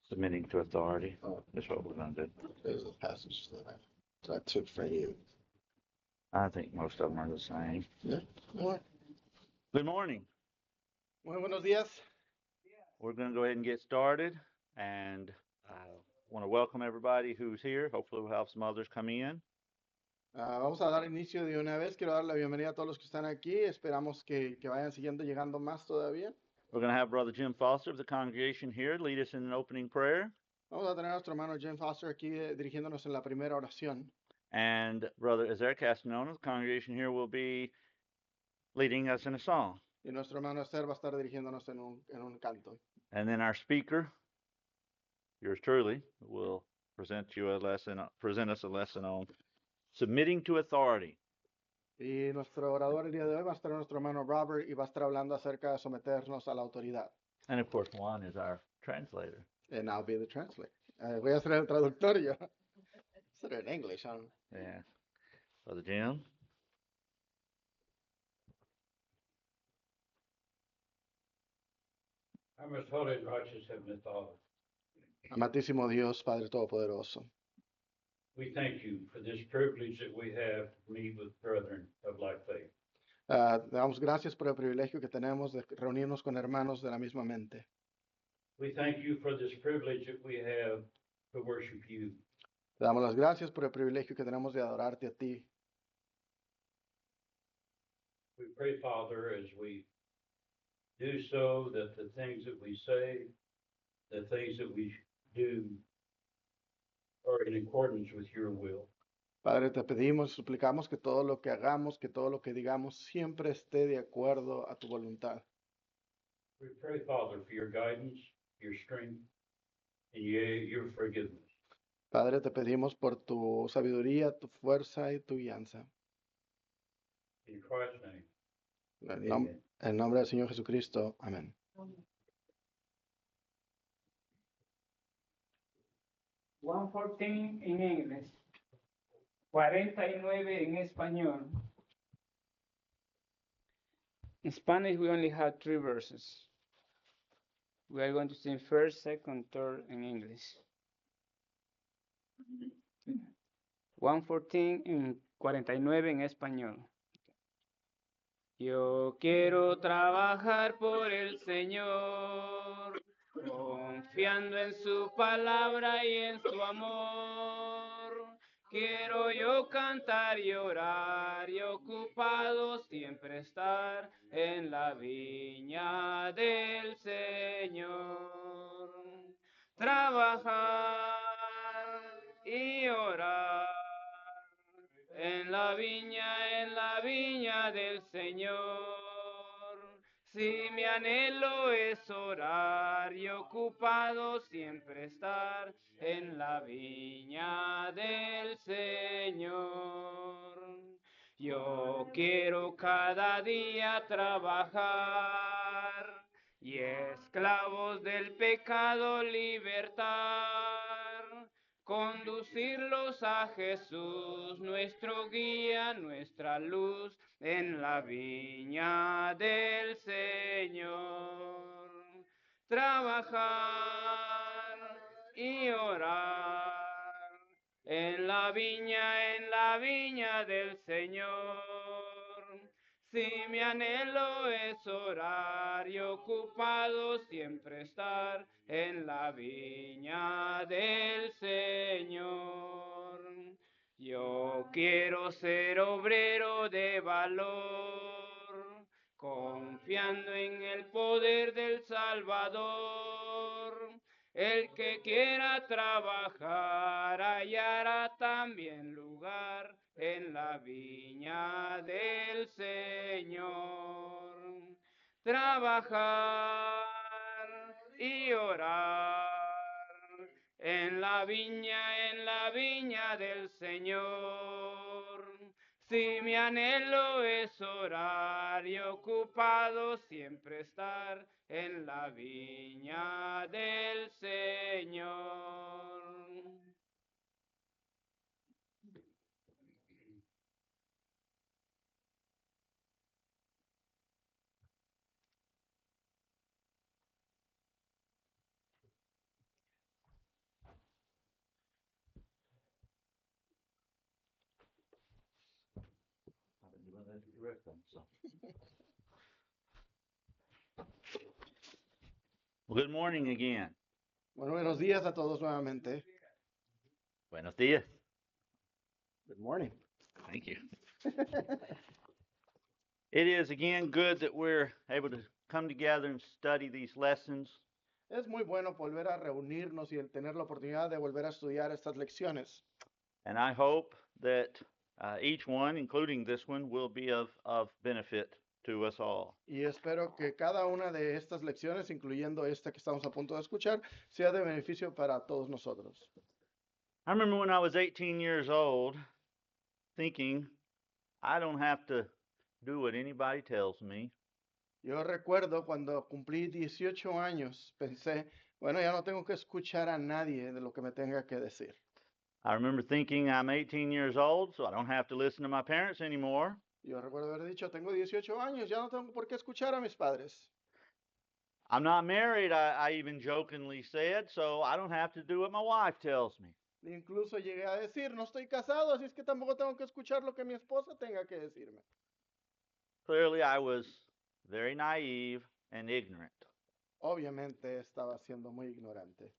Submitting to authority. That's what we're going to do. There's a passage that I took from you. I think most of them are the same. Yeah. All right. Good morning. Muy buenos días. We're going to go ahead and get started. And I want to welcome everybody who's here. Hopefully we'll have some others come in. Vamos a dar inicio de una vez. Quiero dar la bienvenida a todos los que están aquí. Esperamos que vayan siguiendo llegando más todavía. We're going to have Brother Jim Foster of the congregation here lead us in an opening prayer. Vamos a tener a nuestro hermano Jim Foster aquí dirigiéndonos en la primera oración. And Brother Ezer Castanona of the congregation here will be leading us in a song. Y nuestro hermano Esther va a estar dirigiéndonos en un canto. And then our speaker, yours truly, will present us a lesson on submitting to authority. Y nuestro orador el día de hoy va a estar nuestro hermano Robert y va a estar hablando acerca de someternos a la autoridad. And of course, Juan is our translator. And I'll be the translator. Voy a ser el traductor yo. Said it in English, huh? Yeah. Brother Jim. Our most holy and righteous Heavenly Father, Amantísimo Dios, Padre Todopoderoso. we thank you for this privilege that we have to meet with brethren of like faith. Damos gracias por el privilegio que tenemos de reunirnos con hermanos de la misma mente. We thank you for this privilege that we have to worship you. Te damos las gracias por el privilegio que tenemos de adorarte a ti. We pray, Father, as we do so, that the things that we say, the things that we do are in accordance with your will. Padre, te pedimos, suplicamos que todo lo que hagamos, que todo lo que digamos siempre esté de acuerdo a tu voluntad. We pray, Father, for your guidance, your strength, and your forgiveness. Padre, te pedimos por tu sabiduría, tu fuerza y tu guianza. In Christ's name. En nombre del Señor Jesucristo. Amén. One 14 in English, 49 en español. In Spanish, we only have 3 verses. We are going to sing first, second, third in English. 114 en 49 en español. Yo quiero trabajar por el Señor, confiando en su palabra y en su amor. Quiero yo cantar y orar y ocupado siempre estar en la viña del Señor. Trabajar y orar en la viña del Señor. Si mi anhelo es orar y ocupado siempre estar en la viña del Señor. Yo quiero cada día trabajar y esclavos del pecado libertar. Conducirlos a Jesús, nuestro guía, nuestra luz, en la viña del Señor. Trabajar y orar en la viña del Señor. Si mi anhelo es orar y ocupado siempre estar en la viña del Señor. Yo quiero ser obrero de valor, confiando en el poder del Salvador. El que quiera trabajar hallará también lugar en la viña del Señor. Trabajar y orar en la viña del Señor. Si mi anhelo es orar y ocupado siempre estar en la viña del Señor. had to correct them. So. Well, good morning again. Bueno, buenos días a todos nuevamente. Buenos dias. Good morning. Thank you. It is again good that we're able to come together and study these lessons. Es muy bueno volver a reunirnos y el tener la oportunidad de volver a estudiar estas lecciones. And I hope that each one, including this one, will be of benefit to us all. Y espero que cada una de estas lecciones, incluyendo esta que estamos a punto de escuchar, sea de beneficio para todos nosotros. I remember when I was 18 years old thinking, I don't have to do what anybody tells me. Yo recuerdo cuando cumplí 18 años, pensé, bueno, ya no tengo que escuchar a nadie de lo que me tenga que decir. I remember thinking I'm 18 years old, so I don't have to listen to my parents anymore. Yo recuerdo haber dicho, tengo 18 años, ya no tengo por qué escuchar a mis padres. I'm not married, I even jokingly said, so I don't have to do what my wife tells me. Incluso llegué a decir, no estoy casado, así es que tampoco tengo que escuchar lo que mi esposa tenga que decirme. Clearly, I was very naive and ignorant. Obviamente estaba siendo muy ignorante.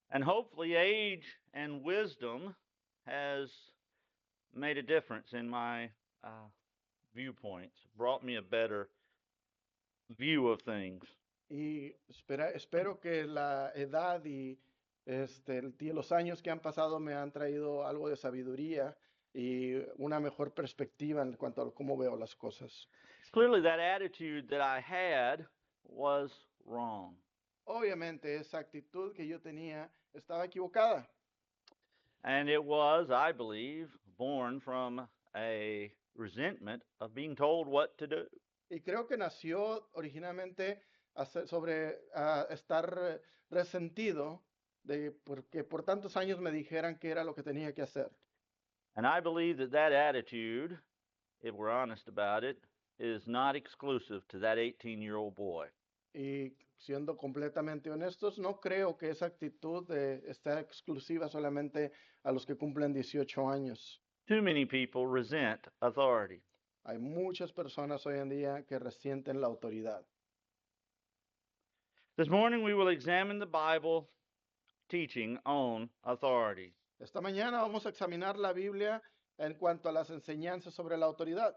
And hopefully, age and wisdom has made a difference in my viewpoints, brought me a better view of things. Y espero que la edad y los años que han pasado me han traído algo de sabiduría y una mejor perspectiva en cuanto a cómo veo las cosas. Clearly, that attitude that I had was wrong. Obviamente esa actitud que yo tenía estaba equivocada. And it was, I believe, born from a resentment of being told what to do. Y creo que nació originalmente sobre estar resentido de porque por tantos años me dijeran qué era lo que tenía que hacer. And I believe that that attitude, if we're honest about it, is not exclusive to that 18-year-old boy. Y siendo completamente honestos, no creo que esa actitud esté exclusiva solamente a los que cumplen 18 años. Too many people resent authority. Hay muchas personas hoy en día que resienten la autoridad. This morning we will examine the Bible teaching on authority. Esta mañana vamos a examinar la Biblia en cuanto a las enseñanzas sobre la autoridad.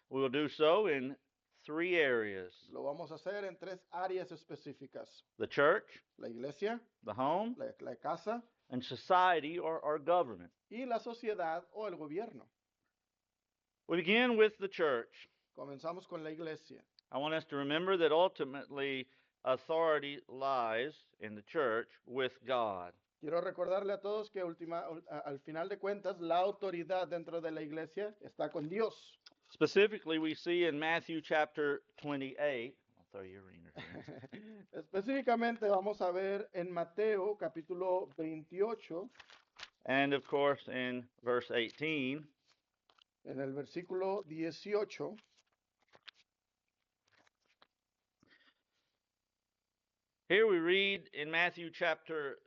We will do so in three areas: Lo vamos a hacer en 3 áreas específicas. the church, La iglesia, the home, la casa and society or government. y la sociedad o el gobierno. We begin with the church. Comenzamos con la iglesia. I want us to remember that ultimately authority lies in the church with God. Quiero recordarle a todos que al final de cuentas la autoridad dentro de la iglesia está con Dios. Specifically, we see in Matthew chapter 28. I'll throw you a ringer here. Específicamente vamos a ver en Mateo capítulo 28, And of course, in verse 18, en el versículo 18. here we read in Matthew chapter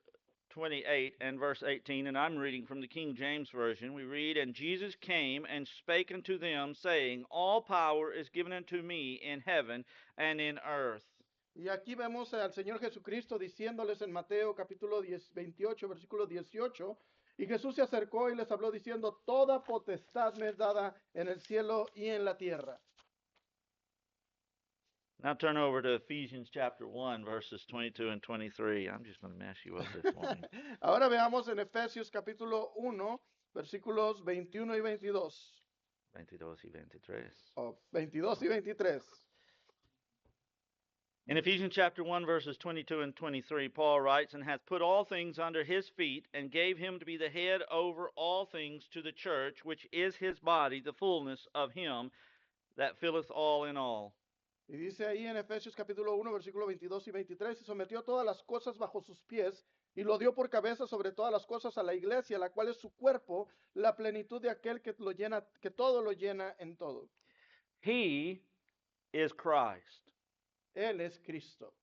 28 and verse 18, and I'm reading from the King James Version. We read, "And Jesus came and spake unto them, saying, All power is given unto me in heaven and in earth. Y aquí vemos al Señor Jesucristo diciéndoles en Mateo capítulo 28, versículo 18, y Jesús se acercó y les habló diciendo, toda potestad me es dada en el cielo y en la tierra. Now turn over to Ephesians chapter 1, verses 22 and 23. I'm just going to mess you up this morning. Ahora veamos en Efesios capítulo 1, versículos 21 y 22. 22 y 23. O 22 y 23. In Ephesians chapter 1, verses 22 and 23, Paul writes, "And hath put all things under his feet, and gave him to be the head over all things to the church, which is his body, the fullness of him that filleth all in all." Y dice ahí en Efesios capítulo 1, versículo 22 y 23, y sometió todas las cosas bajo sus pies, y lo dio por cabeza sobre todas las cosas a la iglesia, la cual es su cuerpo, la plenitud de aquel que todo lo llena en todo. He is Christ. Él es Cristo.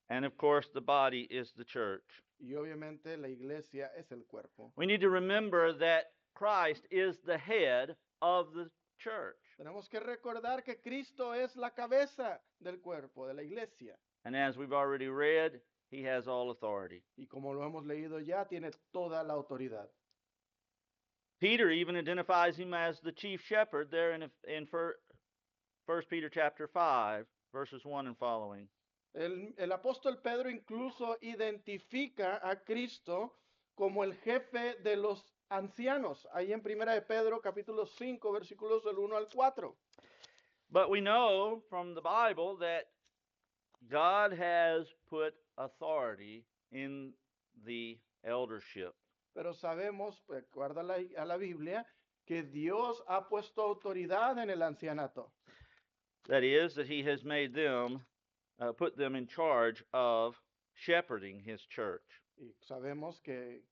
And of course, the body is the church. Y obviamente la iglesia es el cuerpo. We need to remember that Christ is the head of the church. Tenemos que recordar que Cristo es la cabeza del cuerpo, de la iglesia. And as we've already read, he has all authority. Y como lo hemos leído ya, tiene toda la autoridad. Peter even identifies him as the chief shepherd there in 1 Peter chapter 5, verses 1 and following. El apóstol Pedro incluso identifica a Cristo como el jefe de los ancianos, ahí en Primera de Pedro capítulo 5, versículos del 1 al 4. But we know from the Bible that God has put authority in the eldership. Pero sabemos, recuerda a la Biblia, que Dios ha puesto autoridad en el ancianato. That is, that he has made them, put them in charge of shepherding his church. Y sabemos que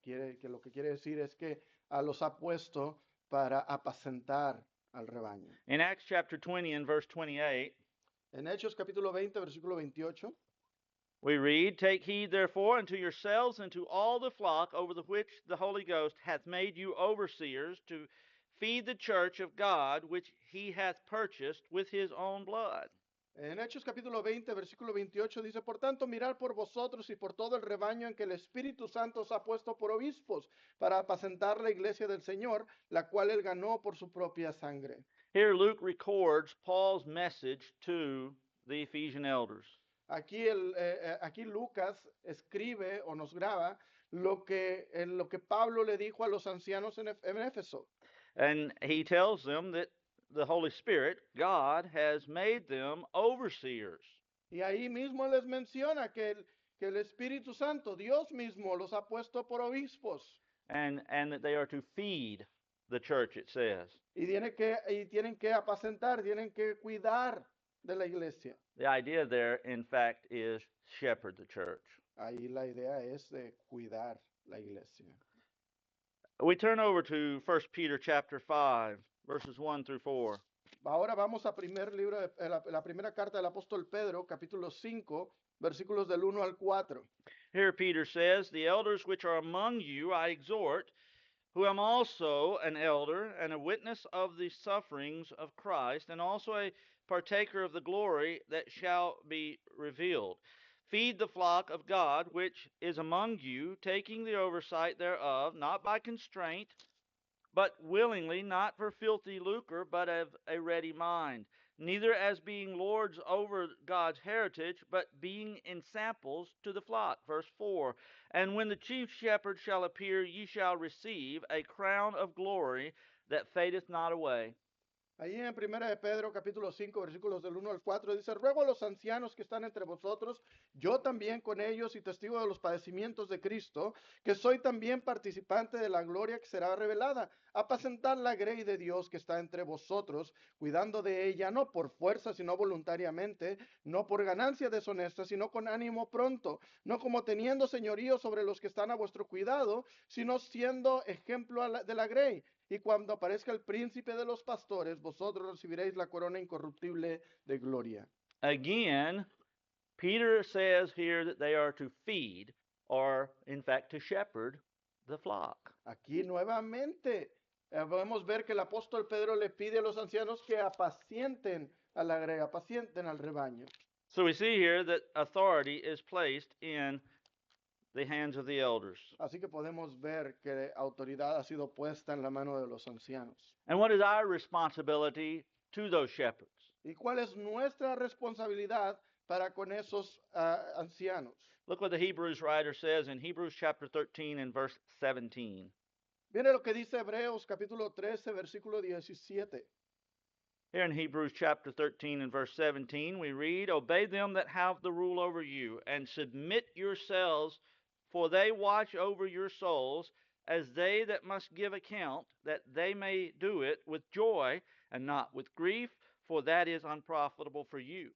lo que quiere decir es que los ha puesto para apacentar al rebaño. In Acts chapter 20 and verse 28, En Hechos capítulo 20, versículo 28, we read, Take heed therefore unto yourselves and to all the flock over the which the Holy Ghost hath made you overseers to feed the church of God, which he hath purchased with his own blood. en Hechos capítulo 20, versículo 28 dice, por tanto, mirad por vosotros y por todo el rebaño en que el Espíritu Santo os ha puesto por obispos, para apacentar la iglesia del Señor, la cual él ganó por su propia sangre. Here Luke records Paul's message to the Ephesian elders. Aquí, aquí Lucas escribe o nos graba lo que Pablo le dijo a los ancianos en Éfeso. And he tells them that the Holy Spirit, God, has made them overseers. Y ahí mismo les menciona que el Espíritu Santo, Dios mismo, los ha puesto por obispos. And that they are to feed the church, it says. Y tienen que apacentar, tienen que cuidar de la iglesia. The idea there, in fact, is shepherd the church. Ahí la idea es de cuidar la iglesia. We turn over to 1 Peter chapter 5, verses 1 through 4. Ahora vamos a primer libro la primera carta del apóstol Pedro, capítulo 5, versículos del 1 al 4. Here Peter says, The elders which are among you I exhort, who am also an elder and a witness of the sufferings of Christ, and also a partaker of the glory that shall be revealed. Feed the flock of God which is among you, taking the oversight thereof, not by constraint, but willingly, not for filthy lucre, but of a ready mind, neither as being lords over God's heritage, but being ensamples to the flock. Verse 4, And when the chief shepherd shall appear, ye shall receive a crown of glory that fadeth not away. Ahí en Primera de Pedro, capítulo 5, versículos del 1 al 4, dice, ruego a los ancianos que están entre vosotros, yo también con ellos y testigo de los padecimientos de Cristo, que soy también participante de la gloria que será revelada, apacentar la grey de Dios que está entre vosotros, cuidando de ella, no por fuerza, sino voluntariamente, no por ganancia deshonesta, sino con ánimo pronto, no como teniendo señorío sobre los que están a vuestro cuidado, sino siendo ejemplo de la grey. Y cuando aparezca el príncipe de los pastores, vosotros recibiréis la corona incorruptible de gloria. Again, Peter says here that they are to feed, or in fact to shepherd, the flock. Aquí nuevamente podemos ver que el apóstol Pedro le pide a los ancianos que apacienten a la grey, apacienten al rebaño. So we see here that authority is placed in the hands of the elders. Así que podemos ver que autoridad ha sido puesta en la mano de los ancianos. And what is our responsibility to those shepherds? ¿Y cuál es nuestra responsabilidad para con esos ancianos? Look what the Hebrews writer says in Hebrews chapter 13 and verse 17. Mire lo que dice Hebreos capítulo 13, versículo 17. Here in Hebrews chapter 13 and verse 17, we read, Obey them that have the rule over you, and submit yourselves, for they watch over your souls, as they that must give account, that they may do it with joy, and not with grief, for that is unprofitable for you.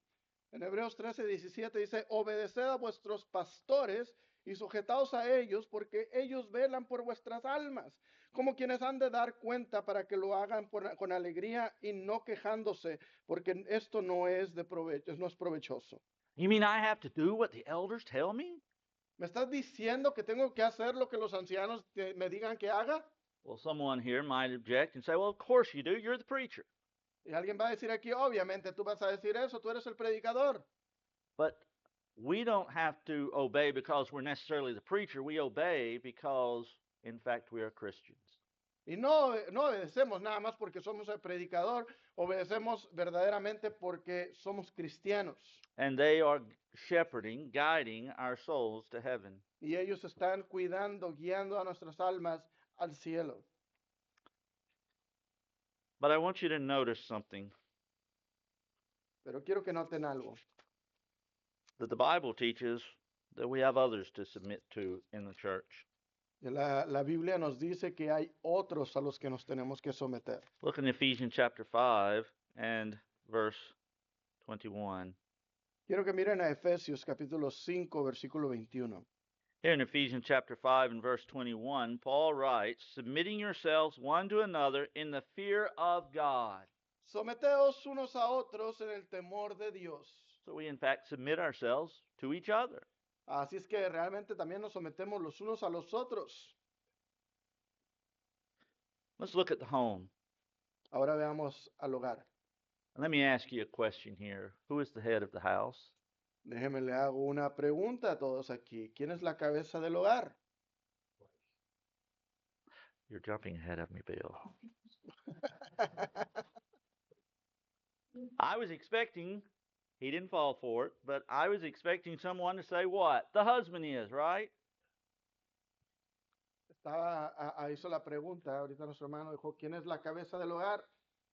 En Hebreos 13, 17 dice, obedeced a vuestros pastores y sujetaos a ellos, porque ellos velan por vuestras almas, como quienes han de dar cuenta para que lo hagan con alegría y no quejándose, porque esto no es de provecho, no es provechoso. You mean I have to do what the elders tell me? ¿Me estás diciendo que tengo que hacer lo que los ancianos me digan que haga? Well, someone here might object and say, well, of course you do. You're the preacher. Y alguien va a decir aquí, obviamente tú vas a decir eso, tú eres el predicador. But we don't have to obey because we're necessarily the preacher. We obey because, in fact, we are Christians. Y no obedecemos nada más porque somos el predicador, obedecemos verdaderamente porque somos cristianos. And they are shepherding, guiding our souls to heaven. Y ellos están cuidando, guiando a nuestras almas al cielo. But I want you to notice something Pero quiero que noten algo. that the Bible teaches that we have others to submit to in the church. La Biblia nos dice que hay otros a los que nos tenemos que someter. Look in Ephesians chapter 5 and verse 21. Quiero que miren a Efesios capítulo 5, versículo 21. Here in Ephesians chapter 5 and verse 21, Paul writes, submitting yourselves one to another in the fear of God. Someteos unos a otros en el temor de Dios. So we, in fact, submit ourselves to each other. Así es que realmente también nos sometemos los unos a los otros. Let's look at the home. Ahora veamos al hogar. Let me ask you a question here. Who is the head of the house? Déjeme le hago una pregunta a todos aquí. ¿Quién es la cabeza del hogar? You're jumping ahead of me, Bill. I was expecting, he didn't fall for it, but I was expecting someone to say what? The husband is, right? Hizo la pregunta, ahorita nuestro hermano dijo, ¿quién es la cabeza del hogar?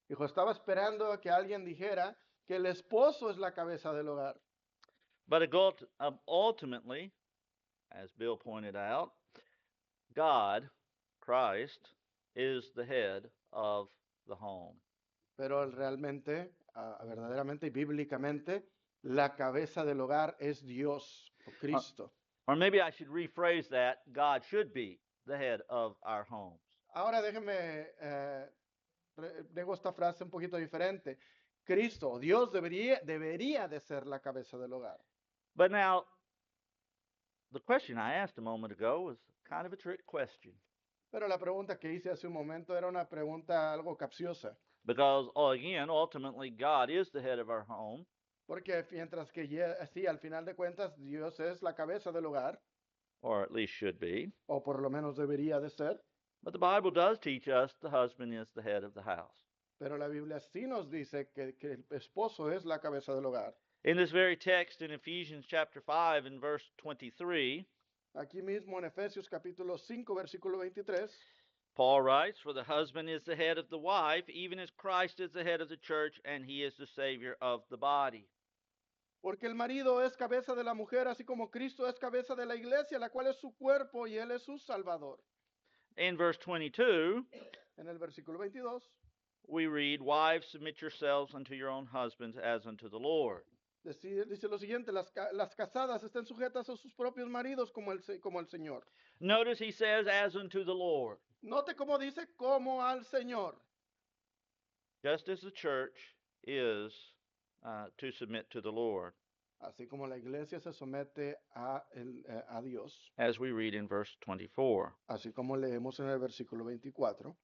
Dijo, estaba esperando a que alguien dijera que el esposo es la cabeza del hogar. But ultimately, as Bill pointed out, God, Christ, is the head of the home. Pero realmente, verdaderamente y bíblicamente, la cabeza del hogar es Dios o Cristo. Or maybe I should rephrase that. God should be the head of our homes. Ahora déjeme, digo esta frase un poquito diferente. Cristo, Dios debería de ser la cabeza del hogar. But now, the question I asked a moment ago was kind of a trick question. Pero la pregunta que hice hace un momento era una pregunta algo capciosa. Because, again, ultimately, God is the head of our home. Porque mientras que sí, al final de cuentas, Dios es la cabeza del hogar, Or at least should be. o por lo menos debería de ser. But the Bible does teach us the husband is the head of the house. Pero la Biblia sí nos dice que el esposo es la cabeza del hogar. In this very text in Ephesians chapter 5 and verse 23, Aquí mismo en Efesios capítulo 5, versículo 23, Paul writes, for the husband is the head of the wife, even as Christ is the head of the church, and he is the Savior of the body. porque el marido es cabeza de la mujer, así como Cristo es cabeza de la iglesia, la cual es su cuerpo y él es su salvador. In verse 22, En el versículo 22, we read, wives, submit yourselves unto your own husbands as unto the Lord. dice lo siguiente, las casadas estén sujetas a sus propios maridos como el Señor. Notice he says, as unto the Lord. Note cómo dice, como al Señor. Just as the church is to submit to the Lord, Así como la iglesia se somete a Dios, as we read in verse 24. así como leemos en el versículo 24.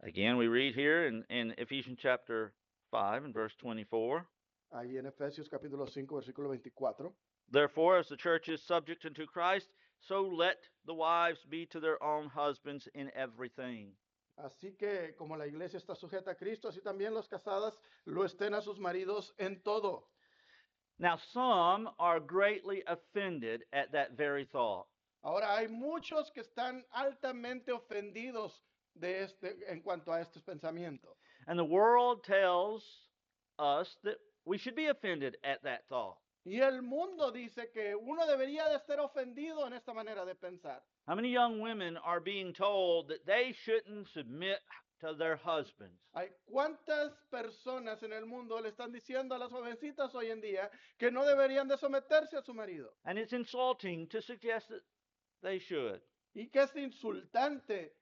Again, we read here in Ephesians chapter 5 and verse 24. Ahí en Efesios capítulo 5, versículo 24. Therefore, as the church is subject unto Christ, so let the wives be to their own husbands in everything. Así que como la iglesia está sujeta a Cristo, así también las casadas lo estén a sus maridos en todo. Now, some are greatly offended at that very thought. Ahora hay muchos que están altamente ofendidos en cuanto a este pensamiento. And the world tells us that we should be offended at that thought. Y el mundo dice que uno debería de estar ofendido en esta manera de pensar. How many young women are being told that they shouldn't submit to their husbands? Hay cuántas personas en el mundo le están diciendo a las jovencitas hoy en día que no deberían de someterse a su marido. And it's insulting to suggest that they should. Y que es insultante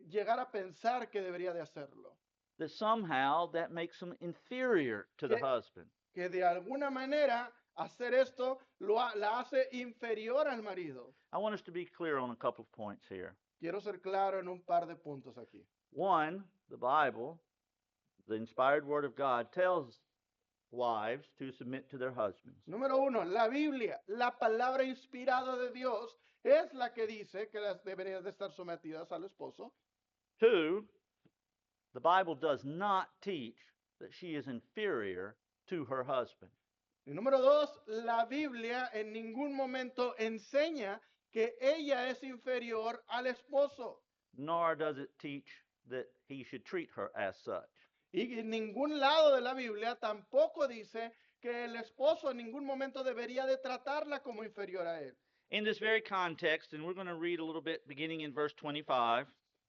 llegar a pensar que debería de hacerlo. That somehow that makes them inferior to the husband. Que de alguna manera hacer esto la hace inferior al marido. I want us to be clear on a couple of points here. Quiero ser claro en un par de puntos aquí. One, the Bible the inspired word of God tells wives to submit to their husbands. Número uno, la Biblia, la palabra inspirada de Dios, es la que dice que las deberían de estar sometidas al esposo. 2, the Bible does not teach that she is inferior to her husband. Y número dos, la Biblia en ningún momento enseña que ella es inferior al esposo. Nor does it teach that he should treat her as such. Y en ningún lado de la Biblia tampoco dice que el esposo en ningún momento debería de tratarla como inferior a él. In this very context, and we're going to read a little bit beginning in verse 25,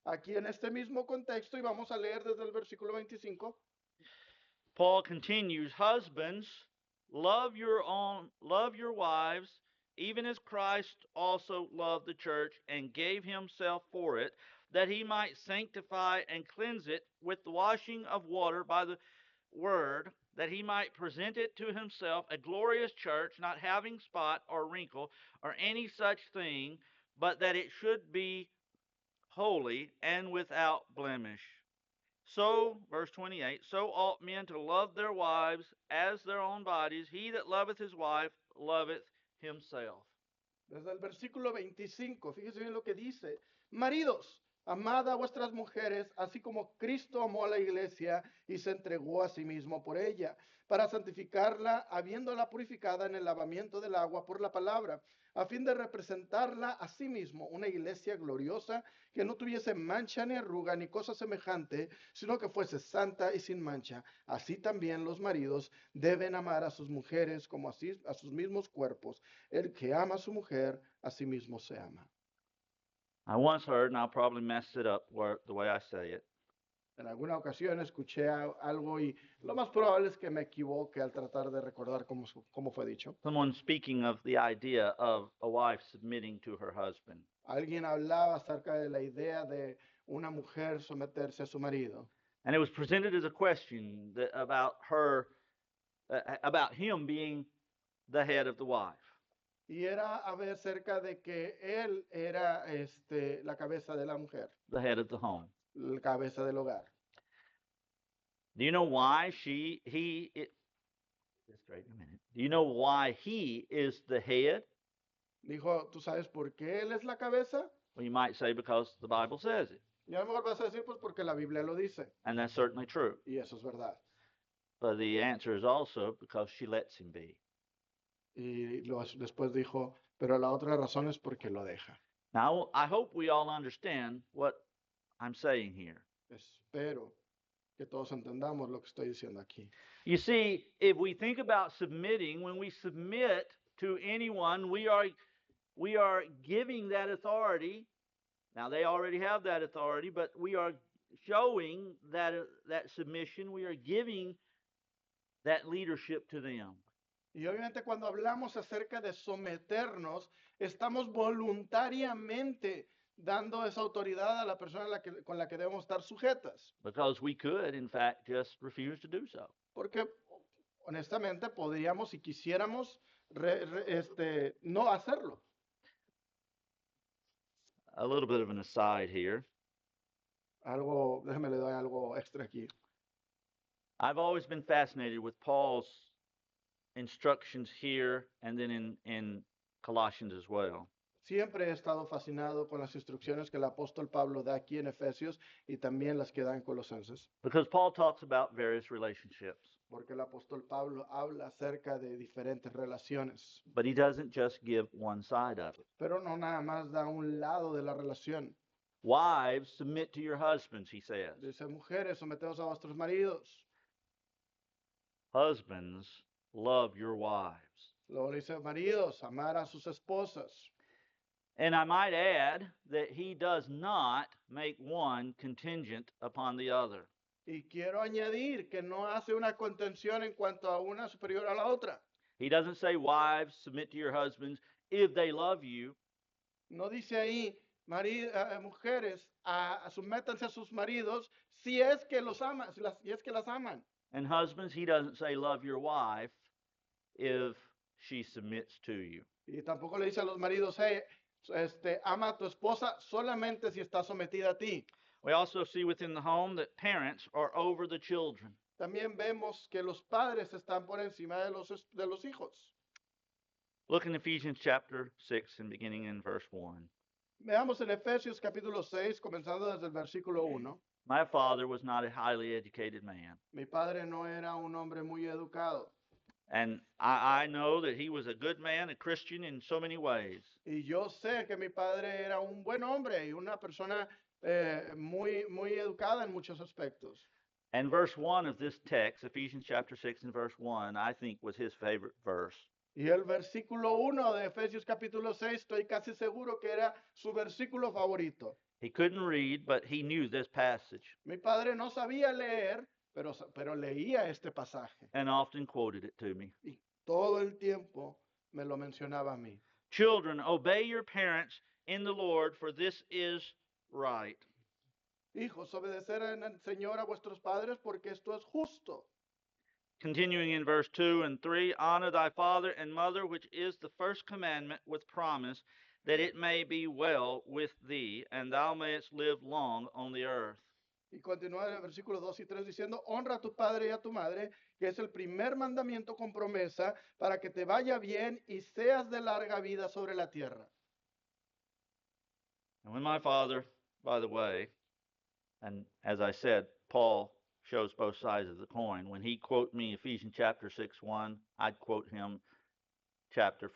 Aquí en este mismo contexto, y vamos a leer desde el versículo 25, Paul continues, husbands, love your wives, even as Christ also loved the church and gave himself for it, that he might sanctify and cleanse it with the washing of water by the word, that he might present it to himself a glorious church, not having spot or wrinkle or any such thing, but that it should be holy and without blemish. So, verse 28, so ought men to love their wives as their own bodies. He that loveth his wife loveth himself. desde el versículo 25, fíjese bien lo que dice. Maridos, amad a vuestras mujeres, así como Cristo amó a la iglesia y se entregó a sí mismo por ella, para santificarla, habiéndola purificada en el lavamiento del agua por la palabra, a fin de representarla a sí mismo, una iglesia gloriosa, que no tuviese mancha ni arruga ni cosa semejante, sino que fuese santa y sin mancha. Así también los maridos deben amar a sus mujeres como así a sus mismos cuerpos. El que ama a su mujer, a sí mismo se ama. I once heard, and I'll probably mess it up the way I say it, En alguna ocasión escuché algo y lo más probable es que me equivoque al tratar de recordar cómo fue dicho. someone speaking of the idea of a wife submitting to her husband. Alguien hablaba acerca de la idea de una mujer someterse a su marido. And it was presented as a question about him being the head of the wife. Y era a ver acerca de que él era la cabeza de la mujer, The head of the home. la cabeza del hogar. Do you know why just wait a minute. Do you know why he is the head? Dijo, ¿tú sabes por qué él es la cabeza? Well, you might say because the Bible says it, Y a lo mejor vas a decir, pues porque la Biblia lo dice. and that's certainly true. Y eso es verdad. But the answer is also because she lets him be. Y después dijo, pero la otra razón es porque lo deja. Now, I hope we all understand what I'm saying here. Espero que todos entendamos lo que estoy diciendo aquí. You see, if we think about submitting, when we submit to anyone, we are giving that authority. Now they already have that authority, but we are showing that submission. We are giving that leadership to them. Y obviamente cuando hablamos acerca de someternos, estamos voluntariamente dando esa autoridad a la persona con la que debemos estar sujetas. Because we could, in fact, just refuse to do so. Porque honestamente podríamos, si quisiéramos, no hacerlo. A little bit of an aside here. Déjeme le doy algo extra aquí. I've always been fascinated with Paul's instructions here and then in Colossians as well. Siempre he estado fascinado con las instrucciones que el apóstol Pablo da aquí en Efesios y también las que da en Colosenses. Because Paul talks about various relationships. Porque el apóstol Pablo habla acerca de diferentes relaciones. But he doesn't just give one side of it. Pero no nada más da un lado de la relación. Wives, submit to your husbands, he says. Dice, mujeres, someteos a vuestros maridos. Husbands, love your wives. Luego dice, maridos, amar a sus esposas. And I might add that he does not make one contingent upon the other. Y quiero añadir que no hace una contención en cuanto a una superior a la otra. He doesn't say, wives, submit to your husbands if they love you. No dice ahí, mujeres, sométanse a sus maridos si es que los aman, si es que las aman. And husbands, he doesn't say, love your wife if she submits to you. Y tampoco le dice a los maridos, hey, ama a tu esposa solamente si está sometida a ti. We also see within the home that parents are over the children. También vemos que los padres están por encima de los hijos. Look in Ephesians chapter 6 and beginning in verse 1. Veamos en Efesios capítulo 6, comenzando desde el versículo 1. My father was not a highly educated man, Mi padre no era un hombre muy educado. and I know that he was a good man, a Christian in so many ways. Y yo sé que mi padre era un buen hombre y una persona muy educada en muchos aspectos. And verse 1 of this text, Ephesians chapter 6 and verse 1, I think was his favorite verse. Y el versículo 1 de Efesios capítulo 6, estoy casi seguro que era su versículo favorito. He couldn't read, but he knew this passage Mi padre no sabía leer, pero leía este pasaje. and often quoted it to me. Y todo el tiempo me lo mencionaba a mí. Children, obey your parents in the Lord, for this is right. Hijos, obedecer en el Señor a vuestros padres porque esto es justo. Continuing in verse 2 and 3, honor thy father and mother, which is the first commandment with promise, that it may be well with thee, and thou mayest live long on the earth. Y continúa en el versículo 2 y 3 diciendo, honra a tu padre y a tu madre, que es el primer mandamiento con promesa, para que te vaya bien y seas de larga vida sobre la tierra. And when my father, by the way, and as I said, Paul shows both sides of the coin. When he quote me Ephesians chapter 6:1, I'd quote him chapter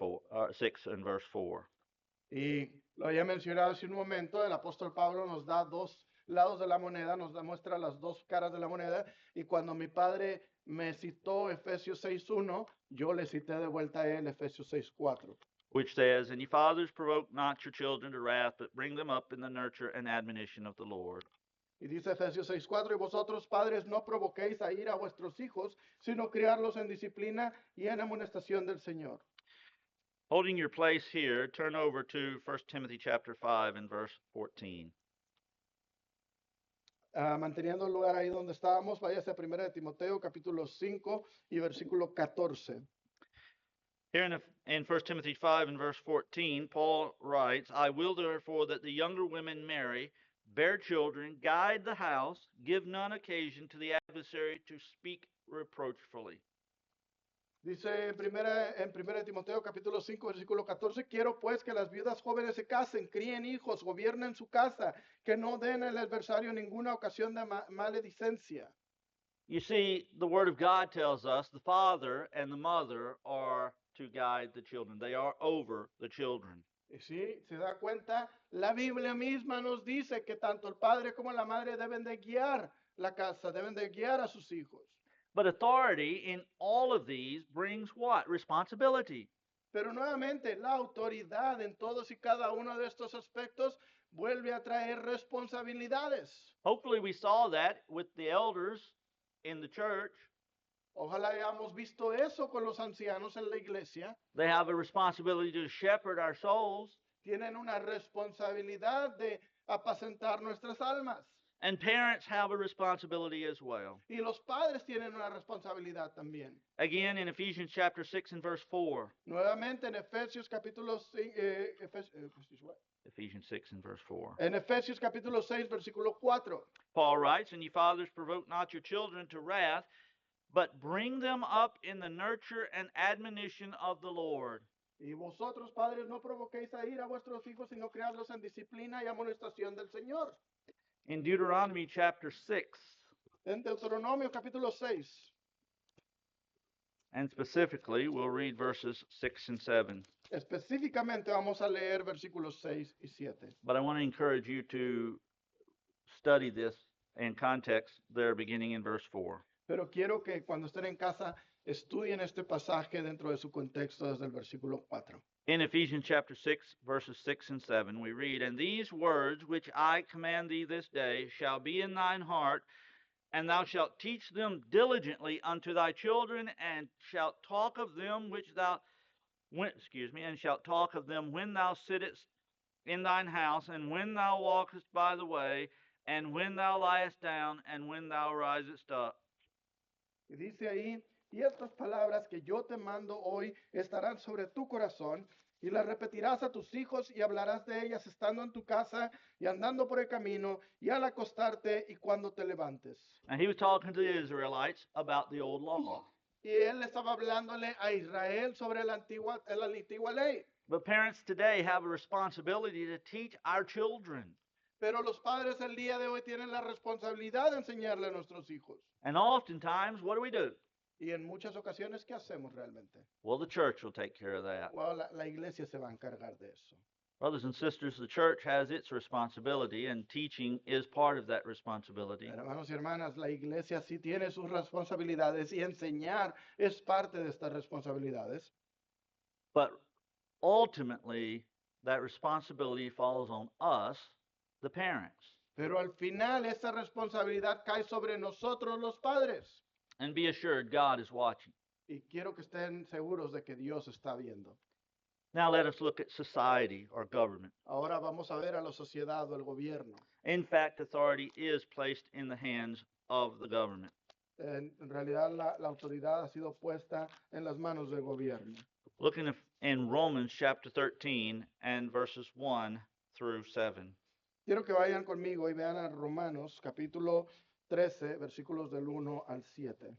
6 and verse 4. Y lo había mencionado hace un momento, el apóstol Pablo nos da dos lados de la moneda, muestra las dos caras de la moneda, y cuando mi padre me citó Efesios 6:1, yo le cité de vuelta a él Efesios 6:4. Which says, and ye fathers provoke not your children to wrath, but bring them up in the nurture and admonition of the Lord. Y dice Efesios 6:4, y vosotros padres no provoquéis a ira a vuestros hijos, sino criarlos en disciplina y en amonestación del Señor. Holding your place here, turn over to 1 Timothy chapter 5 and verse 14. Manteniendo el lugar ahí donde estábamos, váyase a 1 de Timoteo capítulo 5 y versículo 14. Here in 1 Timothy 5 and verse 14, Paul writes, I will therefore that the younger women marry, bear children, guide the house, give none occasion to the adversary to speak reproachfully. Dice en 1 de Timoteo capítulo 5 versículo 14, quiero pues que las viudas jóvenes se casen, críen hijos, gobiernen su casa, que no den al adversario ninguna ocasión de maledicencia. You see, the Word of God tells us the father and the mother are to guide the children. They are over the children. Y sí, se da cuenta, la Biblia misma nos dice que tanto el padre como la madre deben de guiar la casa, deben de guiar a sus hijos. But authority in all of these brings what? Responsibility. Pero nuevamente, la autoridad en todos y cada uno de estos aspectos vuelve a traer responsabilidades. Hopefully, we saw that with the elders in the church. Ojalá hayamos visto eso con los ancianos en la iglesia. They have a responsibility to shepherd our souls. Tienen una responsabilidad de apacentar nuestras almas. And parents have a responsibility as well. Y los padres tienen una responsabilidad también. Again, in Ephesians chapter 6 and verse 4. Nuevamente en Efesios capítulo 6, Ephesians 6 and verse 4. en Efesios capítulo 6, versículo 4. Paul writes, and ye fathers provoke not your children to wrath, but bring them up in the nurture and admonition of the Lord. Y vosotros, padres, no provoquéis a ira a vuestros hijos, sino criadlos en disciplina y amonestación del Señor. In Deuteronomy chapter 6, En Deuteronomio capítulo 6, and specifically, we'll read verses 6 and 7. específicamente vamos a leer versículos 6 y 7. But I want to encourage you to study this in context there, beginning in verse 4. Pero quiero que cuando estén en casa estudien este pasaje dentro de su contexto desde el versículo 4. In Ephesians chapter 6, verses 6 and 7, we read, And these words which I command thee this day shall be in thine heart, and thou shalt teach them diligently unto thy children, and shalt talk of them and shalt talk of them when thou sittest in thine house, and when thou walkest by the way, and when thou liest down, and when thou risest up. Y dice ahí, y estas palabras que yo te mando hoy estarán sobre tu corazón, y las repetirás a tus hijos y hablarás de ellas estando en tu casa y andando por el camino y al acostarte y cuando te levantes. And he was talking to the Israelites about the old law. Y él estaba hablándole a Israel sobre la antigua ley. But parents today have a responsibility to teach our children. Pero los padres el día de hoy tienen la responsabilidad de enseñarle a nuestros hijos. And oftentimes, what do? Y en muchas ocasiones, ¿qué hacemos realmente? Well, the church will take care of that. Well, la iglesia se va a encargar de eso. Brothers and sisters, the church has its responsibility, and teaching is part of that responsibility. Hermanos y hermanas, la iglesia sí tiene sus responsabilidades y enseñar es parte de estas responsabilidades. But ultimately, that responsibility falls on us, the parents. Pero al final esa responsabilidad cae sobre nosotros los padres. And be assured, God is watching. Y quiero que estén seguros de que Dios está viendo. Now let us look at society or government. Ahora vamos a ver a la sociedad o el gobierno. In fact, authority is placed in the hands of the government. En realidad la autoridad ha sido puesta en las manos del gobierno. Looking in Romans chapter 13 and verses 1 through 7. Quiero que vayan conmigo y vean a Romanos capítulo 13, versículos del 1 al 7.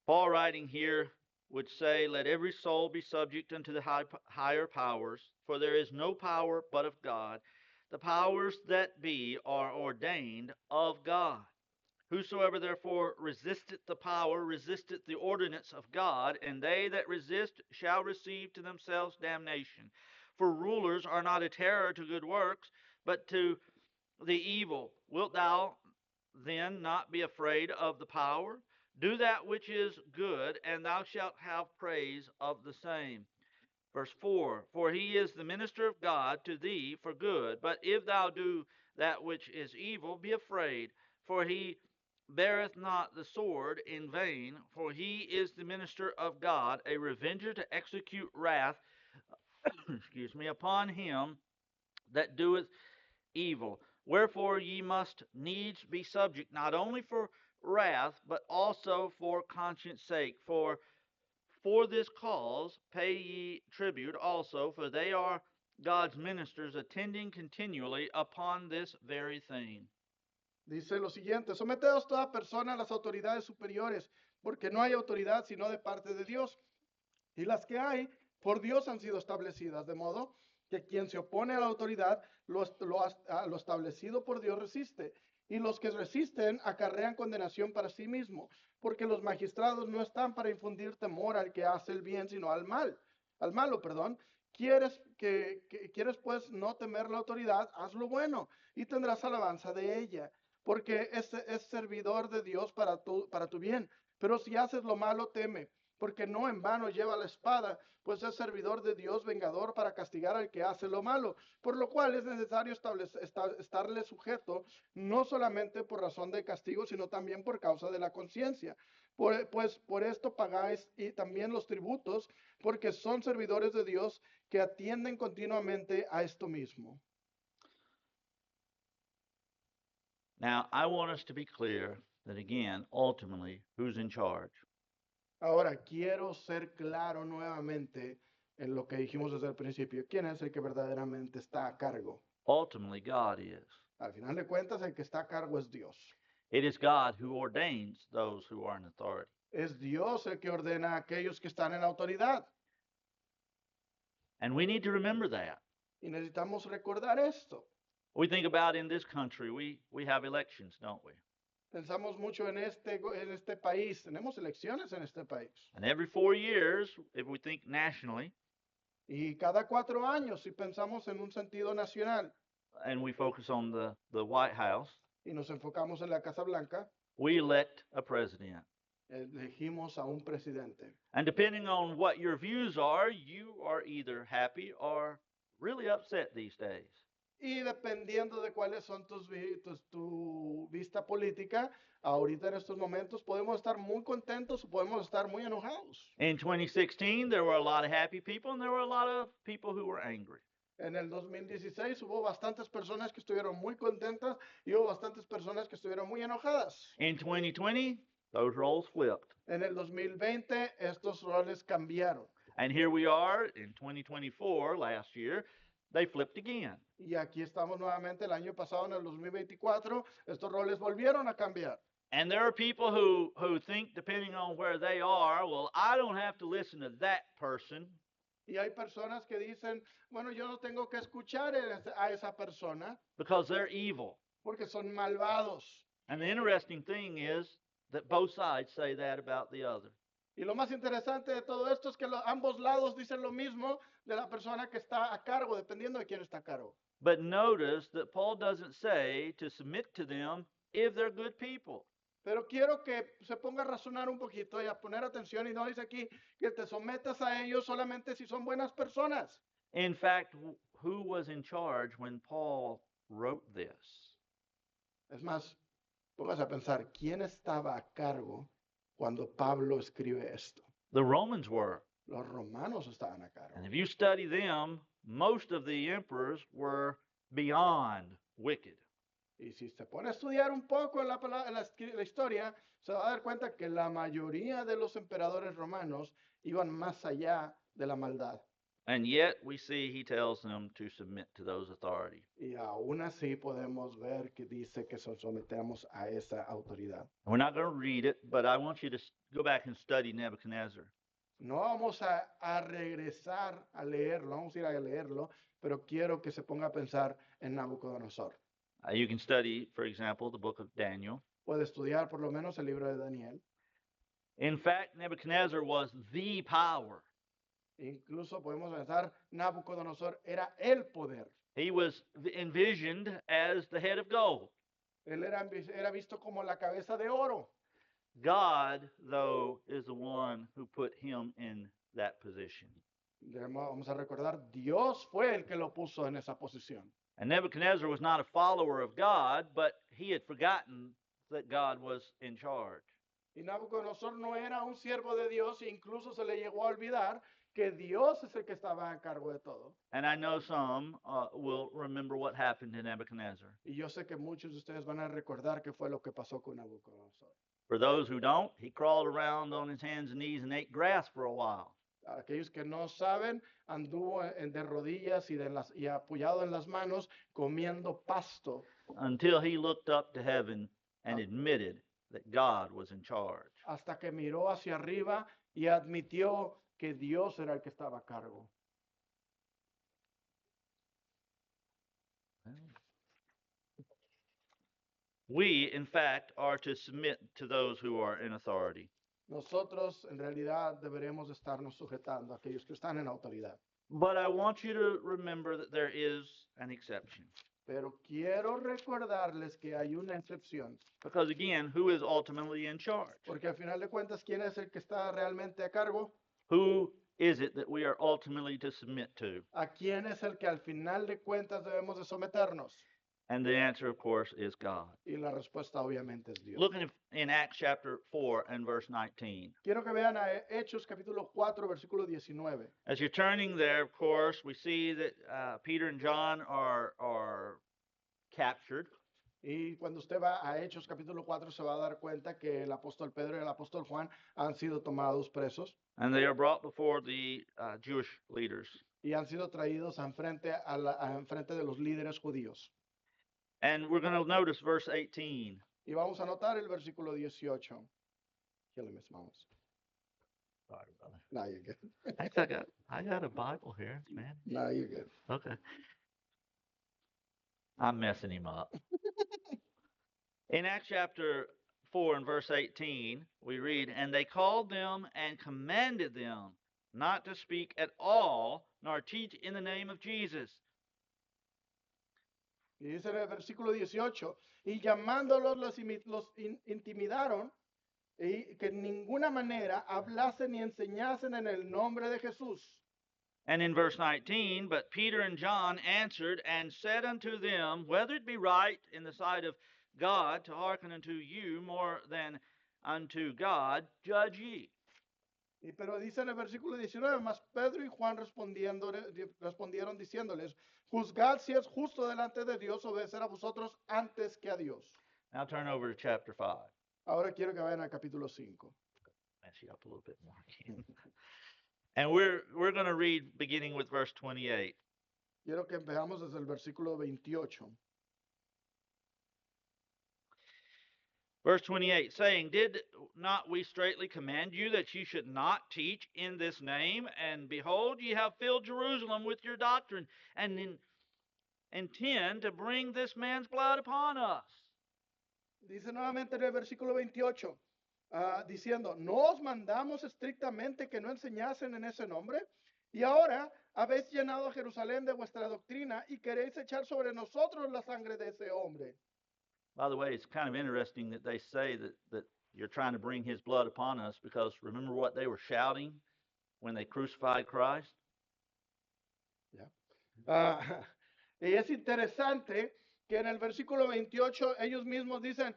Paul writing here would say, let every soul be subject unto the higher powers, for there is no power but of God. The powers that be are ordained of God. Whosoever therefore resisteth the power, resisteth the ordinance of God, and they that resist shall receive to themselves damnation. For rulers are not a terror to good works, but to the evil. Wilt thou then not be afraid of the power? Do that which is good, and thou shalt have praise of the same. Verse 4, for he is the minister of God to thee for good. But if thou do that which is evil, be afraid, for he beareth not the sword in vain, for he is the minister of God, a revenger to execute wrath upon him that doeth evil. Wherefore ye must needs be subject, not only for wrath, but also for conscience sake. For this cause pay ye tribute also, for they are God's ministers, attending continually upon this very thing. Dice lo siguiente, someteos toda persona a las autoridades superiores, porque no hay autoridad sino de parte de Dios. Y las que hay, por Dios han sido establecidas, de modo que quien se opone a la autoridad, lo establecido por Dios resiste. Y los que resisten acarrean condenación para sí mismo, porque los magistrados no están para infundir temor al que hace el bien, sino al malo, perdón. ¿Quieres pues no temer la autoridad? Haz lo bueno y tendrás alabanza de ella, porque es servidor de Dios para tu bien. Pero si haces lo malo, teme, porque no en vano lleva la espada, pues es servidor de Dios, vengador para castigar al que hace lo malo, por lo cual es necesario estarle sujeto, no solamente por razón de castigo, sino también por causa de la conciencia. Pues por esto pagáis y también los tributos, porque son servidores de Dios que atienden continuamente a esto mismo. Now, I want us to be clear that again, ultimately, who's in charge? Ahora, quiero ser claro nuevamente en lo que dijimos desde el principio. ¿Quién es el que verdaderamente está a cargo? Ultimately, God is. Al final de cuentas, el que está a cargo es Dios. It is God who ordains those who are in authority. Es Dios el que ordena a aquellos que están en autoridad. And we need to remember that. Y necesitamos recordar esto. We think about in this country, we have elections, don't we? Pensamos mucho en este país. Tenemos elecciones en este país. And every 4 years, if we think nationally, Y cada 4 años, si pensamos en un sentido nacional and we focus on the White House, y nos enfocamos en la Casa Blanca, we elect a president. elegimos a un presidente. And depending on what your views are, you are either happy or really upset these days. Y dependiendo de cuáles son tu vista política, ahorita en estos momentos podemos estar muy contentos o podemos estar muy enojados. In 2016, there were a lot of happy people and there were a lot of people who were angry. En el 2016 hubo bastantes personas que estuvieron muy contentas y hubo bastantes personas que estuvieron muy enojadas. In 2020, those roles flipped. En el 2020 estos roles cambiaron. And here we are in 2024, last year, they flipped again. Y aquí estamos nuevamente el año pasado, en el 2024, estos roles volvieron a cambiar. And there are people who think, depending on where they are, well, I don't have to listen to that person. Y hay personas que dicen, bueno, yo no tengo que escuchar a esa persona Because they're evil. porque son malvados. And the interesting thing is that both sides say that about the other. Y lo más interesante de todo esto es que ambos lados dicen lo mismo de la persona que está a cargo, dependiendo de quién está a cargo. But notice that Paul doesn't say to submit to them if they're good people. Pero quiero que se ponga a razonar un poquito y a poner atención, y no dice aquí que te sometas a ellos solamente si son buenas personas. In fact, who was in charge when Paul wrote this? Es más, póngase a pensar, ¿quién estaba a cargo cuando Pablo escribe esto? The Romans were. Los romanos estaban a cargo. And if you study them, most of the emperors were beyond wicked. Y si se pone a estudiar un poco la historia, se va a dar cuenta que la mayoría de los emperadores romanos iban más allá de la maldad. And yet we see he tells them to submit to those authorities. Y aún así podemos ver que dice que nos sometemos a esa autoridad. We're not going to read it, but I want you to go back and study Nebuchadnezzar. No vamos a regresar a leerlo, vamos a ir a leerlo, pero quiero que se ponga a pensar en Nabucodonosor. You can study, for example, the book of Daniel. Puede estudiar por lo menos el libro de Daniel. In fact, Nebuchadnezzar was the power. Incluso podemos pensar, Nabucodonosor era el poder. He was envisioned as the head of gold. Él era visto como la cabeza de oro. God, though, is the one who put him in that position. Vamos a recordar, Dios fue el que lo puso en esa posición. And Nebuchadnezzar was not a follower of God, but he had forgotten that God was in charge. Y Nabucodonosor no era un siervo de Dios, e incluso se le llegó a olvidar que Dios es el que estaba a cargo de todo. And I know some will remember what happened to Nebuchadnezzar. Y yo sé que muchos de ustedes van a recordar qué fue lo que pasó con Nabucodonosor. For those who don't, he crawled around on his hands and knees and ate grass for a while. Aquellos que no saben, anduvo de rodillas y apoyado en las manos comiendo pasto Until he looked up to heaven and admitted that God was in charge. hasta que miró hacia arriba y admitió que Dios era el que estaba a cargo. We, in fact, are to submit to those who are in authority. Nosotros en realidad deberemos estarnos sujetando a aquellos que están en autoridad. But I want you to remember that there is an exception. Pero quiero recordarles que hay una excepción, Because again, who is ultimately in charge? porque al final de cuentas, ¿quién es el que está realmente a cargo? Who is it that we are ultimately to submit to? ¿A quién es el que al final de cuentas debemos de someternos? And the answer, of course, is God. Y la respuesta obviamente es Dios. Looking in Acts chapter 4 and verse 19. Quiero que vean a Hechos capítulo 4, versículo 19. As you're turning there, of course, we see that Peter and John are captured. Y cuando usted va a Hechos capítulo 4 se va a dar cuenta que el apóstol Pedro y el apóstol Juan han sido tomados presos And they are brought before the Jewish leaders. y han sido traídos enfrente de los líderes judíos. And we're going to notice verse 18. Y vamos a notar el versículo 18. Kill him, Miss Mamas. Sorry, brother. No, you're good. I got a Bible here, man. No, you're good. Okay. I'm messing him up. In Acts chapter 4 and verse 18, we read, And they called them and commanded them not to speak at all, nor teach in the name of Jesus. Y dice en el versículo 18, y llamándolos los intimidaron y que en ninguna manera hablasen ni enseñasen en el nombre de Jesús. And in verse 19, But Peter and John answered and said unto them, Whether it be right in the sight of God to hearken unto you more than unto God, judge ye. Pero dice en el versículo 19, mas Pedro y Juan respondieron diciéndoles, juzgad si es justo delante de Dios obedecer a vosotros antes que a Dios. Now turn over to chapter 5. Ahora quiero que vayan al capítulo 5. Mess you up a little bit more again. And we're going to read beginning with verse 28. Quiero que veamos desde el versículo 28. Verse 28, saying, Did not we straitly command you that ye should not teach in this name? And behold, ye have filled Jerusalem with your doctrine, and intend to bring this man's blood upon us. Dice nuevamente en el versículo 28, diciendo, ¿no os mandamos estrictamente que no enseñasen en ese nombre? Y ahora habéis llenado a Jerusalén de vuestra doctrina y queréis echar sobre nosotros la sangre de ese hombre. By the way, it's kind of interesting that they say that you're trying to bring his blood upon us, because remember what they were shouting when they crucified Christ? Y es interesante que en el versículo 28 ellos mismos dicen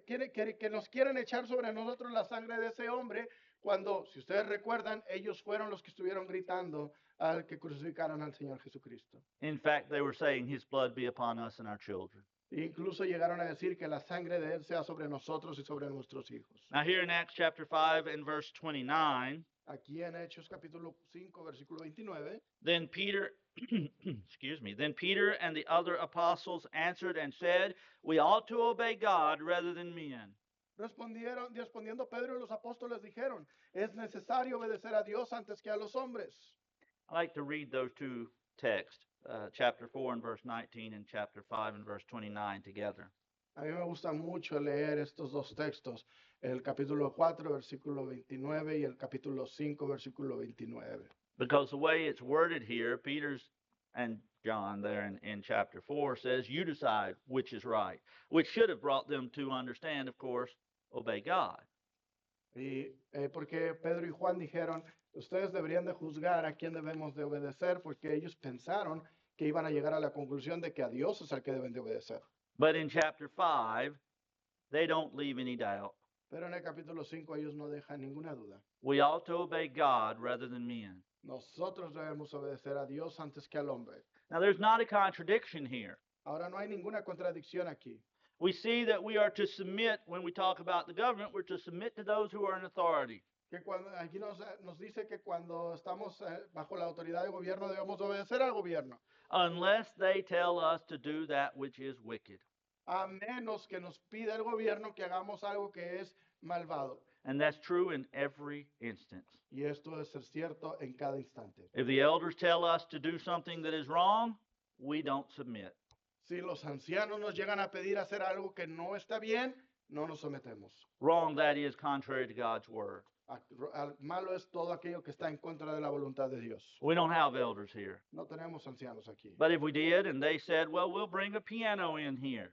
que nos quieren echar sobre nosotros la sangre de ese hombre, cuando, si ustedes recuerdan, ellos fueron los que estuvieron gritando al que crucificaron al Señor Jesucristo. In fact, they were saying his blood be upon us and our children. Incluso llegaron a decir que la sangre de él sea sobre nosotros y sobre nuestros hijos. Now here in Acts chapter 5 and verse 29, Aquí en Hechos capítulo 5, versículo 29, then Peter, then Peter and the other apostles answered and said, we ought to obey God rather than men. respondiendo Pedro y los apóstoles dijeron, es necesario obedecer a Dios antes que a los hombres. I like to read those two texts, chapter 4 and verse 19 and chapter 5 and verse 29 together. A mí me gusta mucho leer estos dos textos, el capítulo 4, versículo 29 y el capítulo 5, versículo 29. Because the way it's worded here, Peter's and John there in chapter 4 says, you decide which is right, which should have brought them to understand, of course, obey God. Y porque Pedro y Juan dijeron, ustedes deberían de juzgar a quién debemos de obedecer, porque ellos pensaron que iban a llegar a la conclusión de que a Dios es al que deben de obedecer. But in chapter 5, they don't leave any doubt. Pero en el capítulo 5 ellos no dejan ninguna duda. We ought to obey God rather than men. Nosotros debemos obedecer a Dios antes que al hombre. Now, there's not a contradiction here. Ahora no hay ninguna contradicción aquí. We see that we are to submit, when we talk about the government, we're to submit to those who are in authority. Que cuando, aquí nos dice que cuando estamos bajo la autoridad del gobierno debemos obedecer al gobierno, Unless they tell us to do that which is wicked. a menos que nos pida el gobierno que hagamos algo que es malvado. And that's true in every instance. Y esto es ser cierto en cada instante. If the elders tell us to do something that is wrong, we don't submit. Si los ancianos nos llegan a pedir hacer algo que no está bien, no nos sometemos. Wrong, that is contrary to God's word. Malo es todo aquello que está en contra de la voluntad de Dios. We don't have elders here. No tenemos ancianos aquí. But if we did and they said, well, we'll bring a piano in here,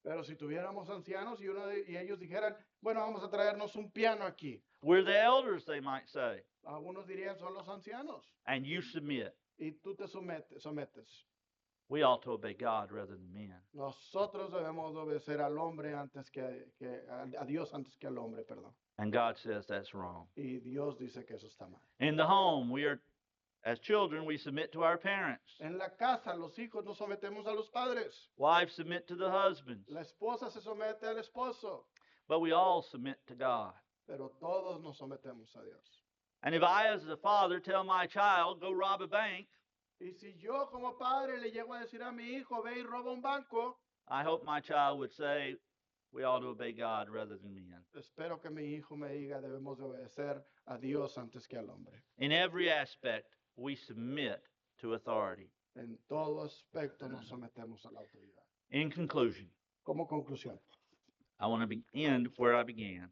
Pero si tuviéramos ancianos y ellos dijeran, bueno, vamos a traernos un piano aquí. we're the elders, they might say, Algunos dirían, son los ancianos. and you submit. Y tú te sometes. We ought to obey God rather than men. Nosotros debemos obedecer al hombre antes a Dios antes que al hombre, perdón. And God says that's wrong. Y Dios dice que eso está mal. In the home, we are, as children, we submit to our parents. En la casa, los hijos nos sometemos a los padres. Wives submit to the husbands. La esposa se somete al esposo. But we all submit to God. Pero todos nos sometemos a Dios. And if I, as a father, tell my child, go rob a bank, Y si yo como padre le llego a decir a mi hijo, ve y roba un banco, I hope my child would say, we ought to obey God rather than men. espero que mi hijo me diga, debemos de obedecer a Dios antes que al hombre. In every aspect, we submit to authority. En todo aspecto nos sometemos a la autoridad. In conclusion, Como conclusión, I want to end where I began,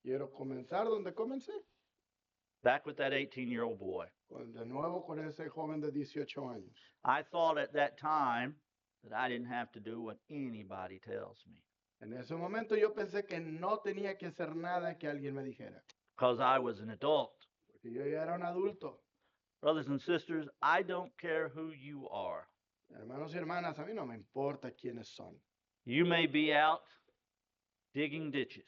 quiero comenzar donde comencé, back with that 18-year-old boy. de nuevo con ese joven de 18 años. I thought at that time that I didn't have to do what anybody tells me, En ese momento yo pensé que no tenía que hacer nada que alguien me dijera, because I was an adult. porque yo ya era un adulto. Brothers and sisters, I don't care who you are. Hermanos y hermanas, a mí no me importa quiénes son. You may be out digging ditches.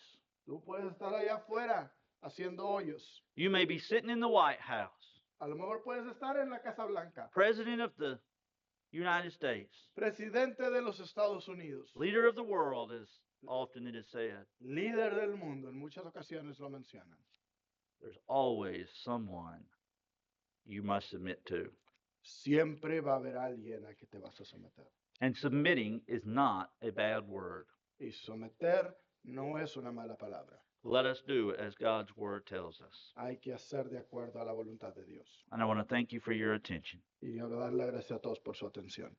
Tú puedes estar allá afuera haciendo hoyos. You may be sitting in the White House, A lo mejor puedes estar en la Casa Blanca, President of the United States, presidente de los Estados Unidos, leader of the world, as often it is said. líder del mundo, en muchas ocasiones lo mencionan. There's always someone you must submit to. Siempre va a haber alguien a que te vas a someter. And submitting is not a bad word. Y someter no es una mala palabra. Let us do as God's word tells us. Hay que hacer de acuerdo a la voluntad de Dios. And I want to thank you for your attention. Y quiero dar las gracias a todos por su atención.